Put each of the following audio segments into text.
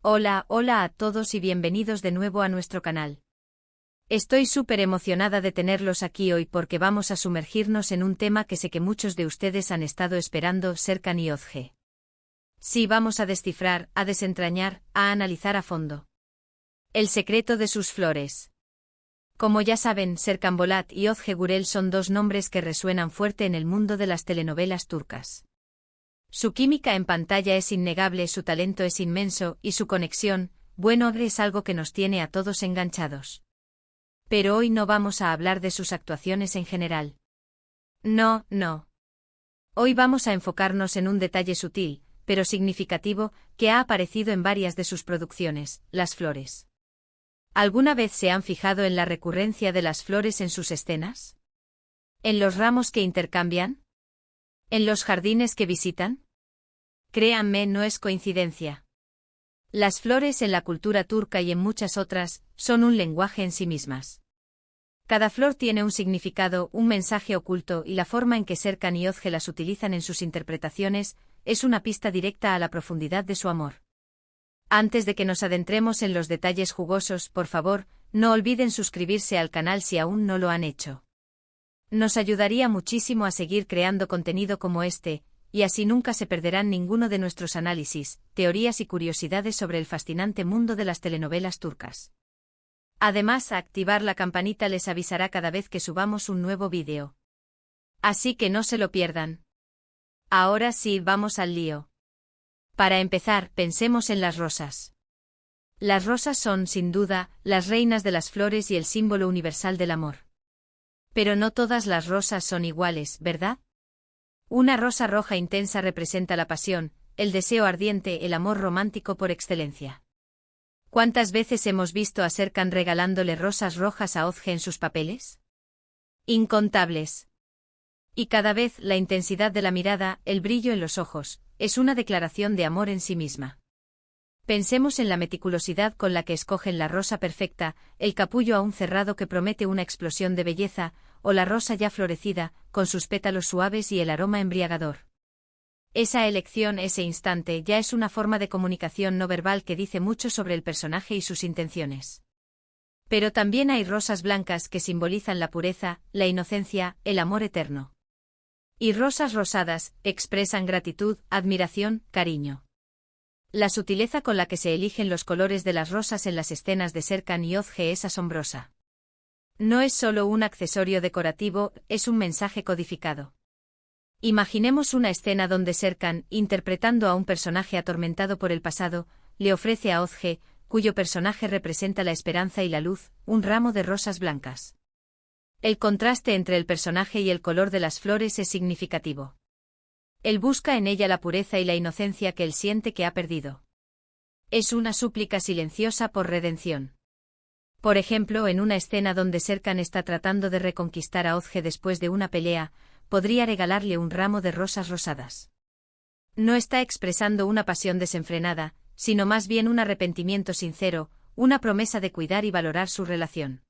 Hola, hola a todos y bienvenidos de nuevo a nuestro canal. Estoy súper emocionada de tenerlos aquí hoy porque vamos a sumergirnos en un tema que sé que muchos de ustedes han estado esperando, Serkan y Özge. Sí, vamos a descifrar, a desentrañar, a analizar a fondo el secreto de sus flores. Como ya saben, Serkan Bolat y Özge Gürel son dos nombres que resuenan fuerte en el mundo de las telenovelas turcas. Su química en pantalla es innegable, su talento es inmenso, y su conexión, bueno, es algo que nos tiene a todos enganchados. Pero hoy no vamos a hablar de sus actuaciones en general. No, no. Hoy vamos a enfocarnos en un detalle sutil, pero significativo, que ha aparecido en varias de sus producciones, las flores. ¿Alguna vez se han fijado en la recurrencia de las flores en sus escenas? ¿En los ramos que intercambian? ¿En los jardines que visitan? Créanme, no es coincidencia. Las flores en la cultura turca y en muchas otras, son un lenguaje en sí mismas. Cada flor tiene un significado, un mensaje oculto, y la forma en que Serkan y Özge las utilizan en sus interpretaciones, es una pista directa a la profundidad de su amor. Antes de que nos adentremos en los detalles jugosos, por favor, no olviden suscribirse al canal si aún no lo han hecho. Nos ayudaría muchísimo a seguir creando contenido como este, y así nunca se perderán ninguno de nuestros análisis, teorías y curiosidades sobre el fascinante mundo de las telenovelas turcas. Además, activar la campanita les avisará cada vez que subamos un nuevo vídeo. Así que no se lo pierdan. Ahora sí, vamos al lío. Para empezar, pensemos en las rosas. Las rosas son, sin duda, las reinas de las flores y el símbolo universal del amor. Pero no todas las rosas son iguales, ¿verdad? Una rosa roja intensa representa la pasión, el deseo ardiente, el amor romántico por excelencia. ¿Cuántas veces hemos visto a Serkan regalándole rosas rojas a Özge en sus papeles? Incontables. Y cada vez la intensidad de la mirada, el brillo en los ojos, es una declaración de amor en sí misma. Pensemos en la meticulosidad con la que escogen la rosa perfecta, el capullo aún cerrado que promete una explosión de belleza, o la rosa ya florecida, con sus pétalos suaves y el aroma embriagador. Esa elección, ese instante, ya es una forma de comunicación no verbal que dice mucho sobre el personaje y sus intenciones. Pero también hay rosas blancas que simbolizan la pureza, la inocencia, el amor eterno. Y rosas rosadas, expresan gratitud, admiración, cariño. La sutileza con la que se eligen los colores de las rosas en las escenas de Serkan y Özge es asombrosa. No es solo un accesorio decorativo, es un mensaje codificado. Imaginemos una escena donde Serkan, interpretando a un personaje atormentado por el pasado, le ofrece a Özge, cuyo personaje representa la esperanza y la luz, un ramo de rosas blancas. El contraste entre el personaje y el color de las flores es significativo. Él busca en ella la pureza y la inocencia que él siente que ha perdido. Es una súplica silenciosa por redención. Por ejemplo, en una escena donde Serkan está tratando de reconquistar a Özge después de una pelea, podría regalarle un ramo de rosas rosadas. No está expresando una pasión desenfrenada, sino más bien un arrepentimiento sincero, una promesa de cuidar y valorar su relación.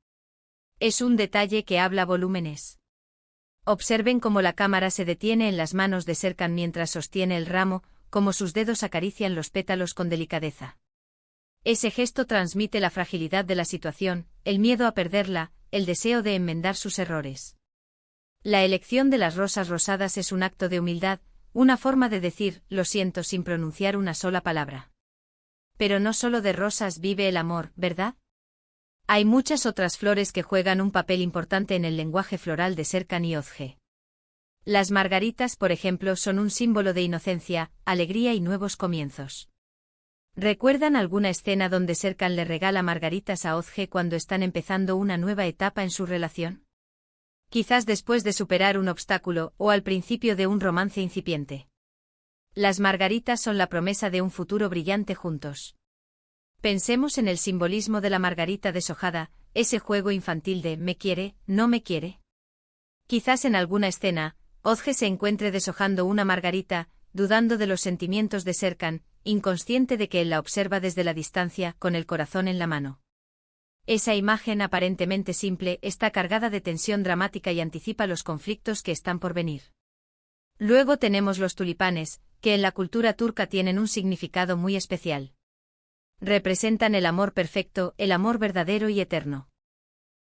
Es un detalle que habla volúmenes. Observen cómo la cámara se detiene en las manos de Serkan mientras sostiene el ramo, cómo sus dedos acarician los pétalos con delicadeza. Ese gesto transmite la fragilidad de la situación, el miedo a perderla, el deseo de enmendar sus errores. La elección de las rosas rosadas es un acto de humildad, una forma de decir, lo siento sin pronunciar una sola palabra. Pero no solo de rosas vive el amor, ¿verdad? Hay muchas otras flores que juegan un papel importante en el lenguaje floral de Serkan y Özge. Las margaritas, por ejemplo, son un símbolo de inocencia, alegría y nuevos comienzos. ¿Recuerdan alguna escena donde Serkan le regala margaritas a Özge cuando están empezando una nueva etapa en su relación? Quizás después de superar un obstáculo o al principio de un romance incipiente. Las margaritas son la promesa de un futuro brillante juntos. Pensemos en el simbolismo de la margarita deshojada, ese juego infantil de ¿me quiere, no me quiere? Quizás en alguna escena, Özge se encuentre deshojando una margarita, dudando de los sentimientos de Serkan, inconsciente de que él la observa desde la distancia, con el corazón en la mano. Esa imagen aparentemente simple está cargada de tensión dramática y anticipa los conflictos que están por venir. Luego tenemos los tulipanes, que en la cultura turca tienen un significado muy especial. Representan el amor perfecto, el amor verdadero y eterno.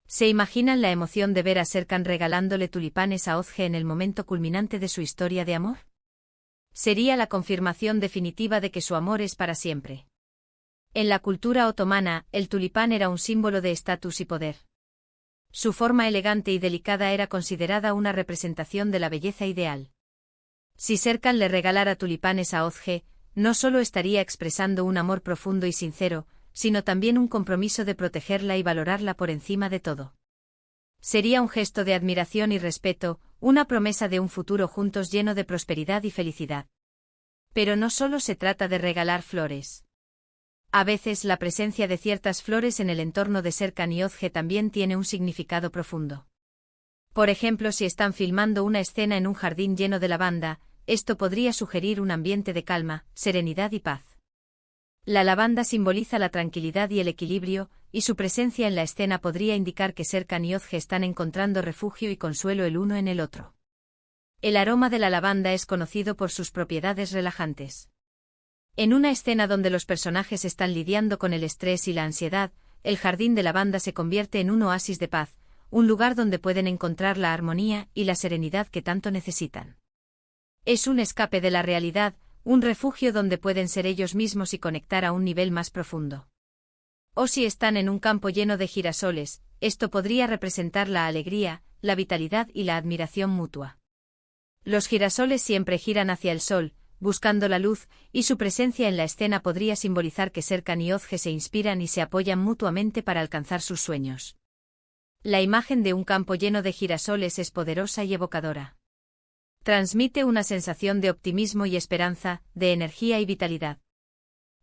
¿Se imaginan la emoción de ver a Serkan regalándole tulipanes a Özge en el momento culminante de su historia de amor? Sería la confirmación definitiva de que su amor es para siempre. En la cultura otomana, el tulipán era un símbolo de estatus y poder. Su forma elegante y delicada era considerada una representación de la belleza ideal. Si Serkan le regalara tulipanes a Özge, no solo estaría expresando un amor profundo y sincero, sino también un compromiso de protegerla y valorarla por encima de todo. Sería un gesto de admiración y respeto, una promesa de un futuro juntos lleno de prosperidad y felicidad. Pero no solo se trata de regalar flores. A veces la presencia de ciertas flores en el entorno de Serkan y Özge también tiene un significado profundo. Por ejemplo, si están filmando una escena en un jardín lleno de lavanda, esto podría sugerir un ambiente de calma, serenidad y paz. La lavanda simboliza la tranquilidad y el equilibrio, y su presencia en la escena podría indicar que Serkan y Özge están encontrando refugio y consuelo el uno en el otro. El aroma de la lavanda es conocido por sus propiedades relajantes. En una escena donde los personajes están lidiando con el estrés y la ansiedad, el jardín de lavanda se convierte en un oasis de paz, un lugar donde pueden encontrar la armonía y la serenidad que tanto necesitan. Es un escape de la realidad, un refugio donde pueden ser ellos mismos y conectar a un nivel más profundo. O si están en un campo lleno de girasoles, esto podría representar la alegría, la vitalidad y la admiración mutua. Los girasoles siempre giran hacia el sol, buscando la luz, y su presencia en la escena podría simbolizar que Serkan y Özge se inspiran y se apoyan mutuamente para alcanzar sus sueños. La imagen de un campo lleno de girasoles es poderosa y evocadora. Transmite una sensación de optimismo y esperanza, de energía y vitalidad.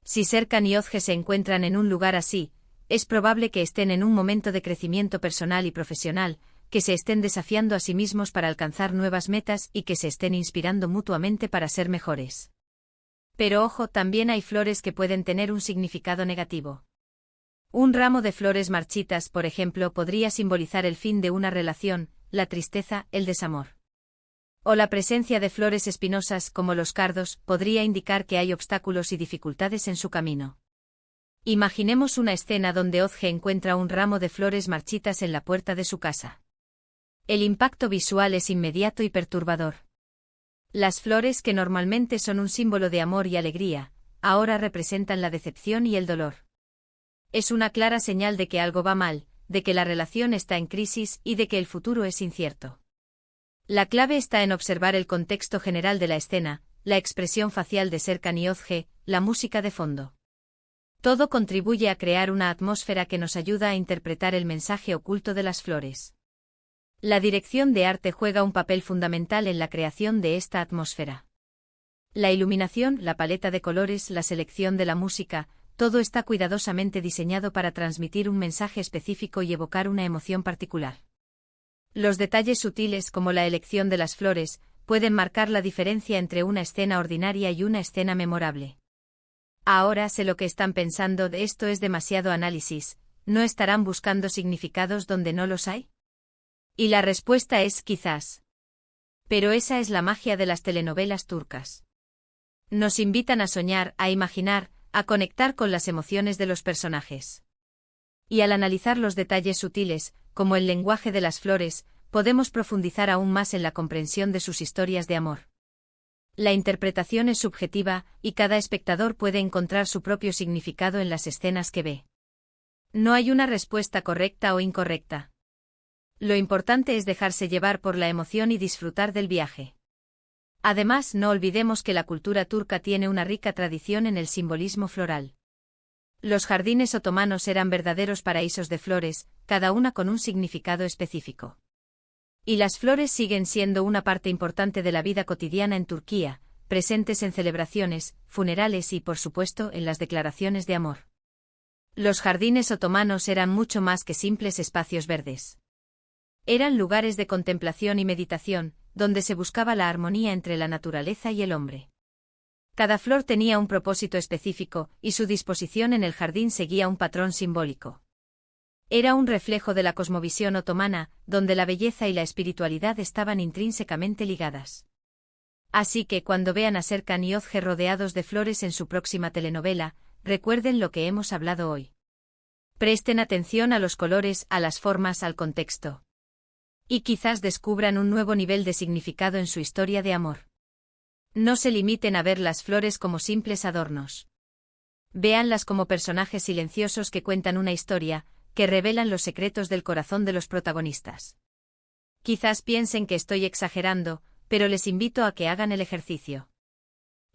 Si Serkan y Özge se encuentran en un lugar así, es probable que estén en un momento de crecimiento personal y profesional, que se estén desafiando a sí mismos para alcanzar nuevas metas y que se estén inspirando mutuamente para ser mejores. Pero ojo, también hay flores que pueden tener un significado negativo. Un ramo de flores marchitas, por ejemplo, podría simbolizar el fin de una relación, la tristeza, el desamor. O la presencia de flores espinosas, como los cardos, podría indicar que hay obstáculos y dificultades en su camino. Imaginemos una escena donde Özge encuentra un ramo de flores marchitas en la puerta de su casa. El impacto visual es inmediato y perturbador. Las flores, que normalmente son un símbolo de amor y alegría, ahora representan la decepción y el dolor. Es una clara señal de que algo va mal, de que la relación está en crisis y de que el futuro es incierto. La clave está en observar el contexto general de la escena, la expresión facial de Serkan y Özge, la música de fondo. Todo contribuye a crear una atmósfera que nos ayuda a interpretar el mensaje oculto de las flores. La dirección de arte juega un papel fundamental en la creación de esta atmósfera. La iluminación, la paleta de colores, la selección de la música, todo está cuidadosamente diseñado para transmitir un mensaje específico y evocar una emoción particular. Los detalles sutiles, como la elección de las flores, pueden marcar la diferencia entre una escena ordinaria y una escena memorable. Ahora sé lo que están pensando: de esto es demasiado análisis, ¿no estarán buscando significados donde no los hay? Y la respuesta es quizás. Pero esa es la magia de las telenovelas turcas. Nos invitan a soñar, a imaginar, a conectar con las emociones de los personajes. Y al analizar los detalles sutiles, como el lenguaje de las flores, podemos profundizar aún más en la comprensión de sus historias de amor. La interpretación es subjetiva, y cada espectador puede encontrar su propio significado en las escenas que ve. No hay una respuesta correcta o incorrecta. Lo importante es dejarse llevar por la emoción y disfrutar del viaje. Además, no olvidemos que la cultura turca tiene una rica tradición en el simbolismo floral. Los jardines otomanos eran verdaderos paraísos de flores, cada una con un significado específico. Y las flores siguen siendo una parte importante de la vida cotidiana en Turquía, presentes en celebraciones, funerales y, por supuesto, en las declaraciones de amor. Los jardines otomanos eran mucho más que simples espacios verdes. Eran lugares de contemplación y meditación, donde se buscaba la armonía entre la naturaleza y el hombre. Cada flor tenía un propósito específico, y su disposición en el jardín seguía un patrón simbólico. Era un reflejo de la cosmovisión otomana, donde la belleza y la espiritualidad estaban intrínsecamente ligadas. Así que cuando vean a Serkan y Özge rodeados de flores en su próxima telenovela, recuerden lo que hemos hablado hoy. Presten atención a los colores, a las formas, al contexto. Y quizás descubran un nuevo nivel de significado en su historia de amor. No se limiten a ver las flores como simples adornos. Véanlas como personajes silenciosos que cuentan una historia, que revelan los secretos del corazón de los protagonistas. Quizás piensen que estoy exagerando, pero les invito a que hagan el ejercicio.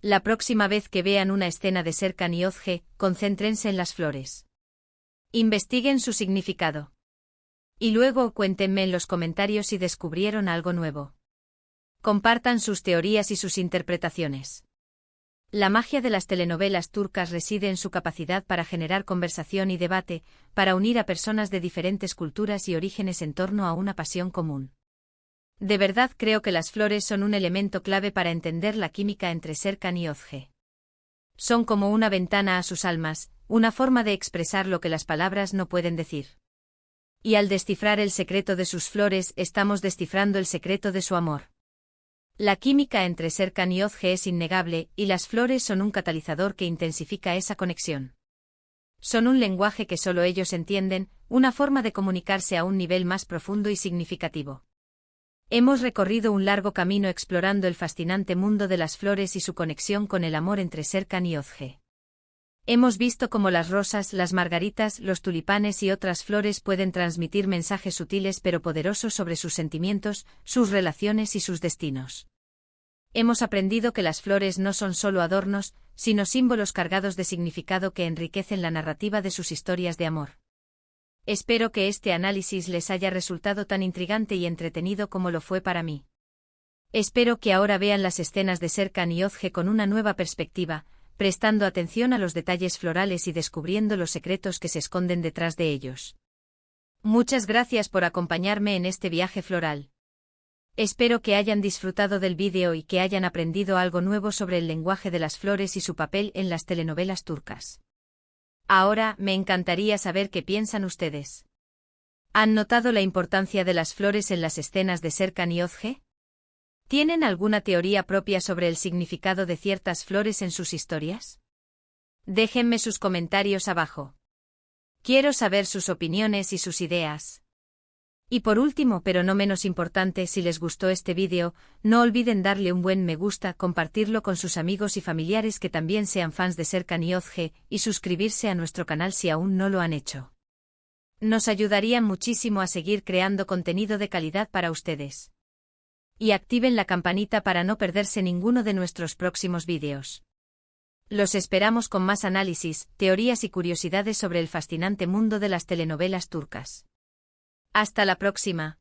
La próxima vez que vean una escena de Serkan y Özge, concéntrense en las flores. Investiguen su significado. Y luego cuéntenme en los comentarios si descubrieron algo nuevo. Compartan sus teorías y sus interpretaciones. La magia de las telenovelas turcas reside en su capacidad para generar conversación y debate, para unir a personas de diferentes culturas y orígenes en torno a una pasión común. De verdad creo que las flores son un elemento clave para entender la química entre Serkan y Özge. Son como una ventana a sus almas, una forma de expresar lo que las palabras no pueden decir. Y al descifrar el secreto de sus flores, estamos descifrando el secreto de su amor. La química entre Serkan y Özge es innegable, y las flores son un catalizador que intensifica esa conexión. Son un lenguaje que solo ellos entienden, una forma de comunicarse a un nivel más profundo y significativo. Hemos recorrido un largo camino explorando el fascinante mundo de las flores y su conexión con el amor entre Serkan y Özge. Hemos visto cómo las rosas, las margaritas, los tulipanes y otras flores pueden transmitir mensajes sutiles pero poderosos sobre sus sentimientos, sus relaciones y sus destinos. Hemos aprendido que las flores no son solo adornos, sino símbolos cargados de significado que enriquecen la narrativa de sus historias de amor. Espero que este análisis les haya resultado tan intrigante y entretenido como lo fue para mí. Espero que ahora vean las escenas de Serkan y Özge con una nueva perspectiva, prestando atención a los detalles florales y descubriendo los secretos que se esconden detrás de ellos. Muchas gracias por acompañarme en este viaje floral. Espero que hayan disfrutado del vídeo y que hayan aprendido algo nuevo sobre el lenguaje de las flores y su papel en las telenovelas turcas. Ahora, me encantaría saber qué piensan ustedes. ¿Han notado la importancia de las flores en las escenas de Serkan y Özge? ¿Tienen alguna teoría propia sobre el significado de ciertas flores en sus historias? Déjenme sus comentarios abajo. Quiero saber sus opiniones y sus ideas. Y por último, pero no menos importante, si les gustó este vídeo, no olviden darle un buen me gusta, compartirlo con sus amigos y familiares que también sean fans de Serkan y Özge, y suscribirse a nuestro canal si aún no lo han hecho. Nos ayudarían muchísimo a seguir creando contenido de calidad para ustedes. Y activen la campanita para no perderse ninguno de nuestros próximos vídeos. Los esperamos con más análisis, teorías y curiosidades sobre el fascinante mundo de las telenovelas turcas. Hasta la próxima.